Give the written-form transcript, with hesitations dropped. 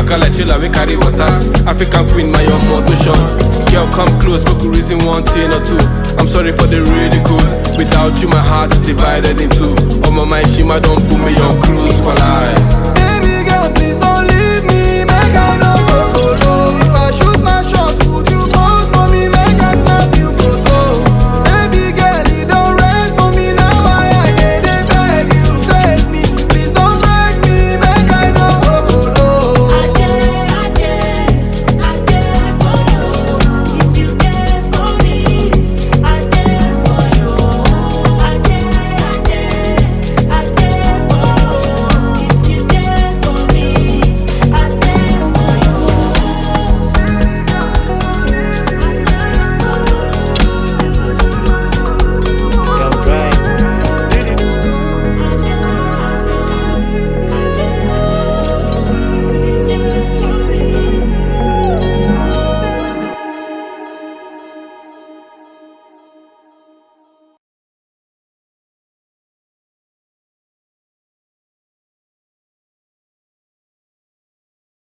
back like chiller, we carry water. African queen, my own motion. Girl, come close, make we reason one thing or two. I'm sorry for the ridicule. Without you, my heart is divided in two. On my mind, Shima don't put me on cruise for life.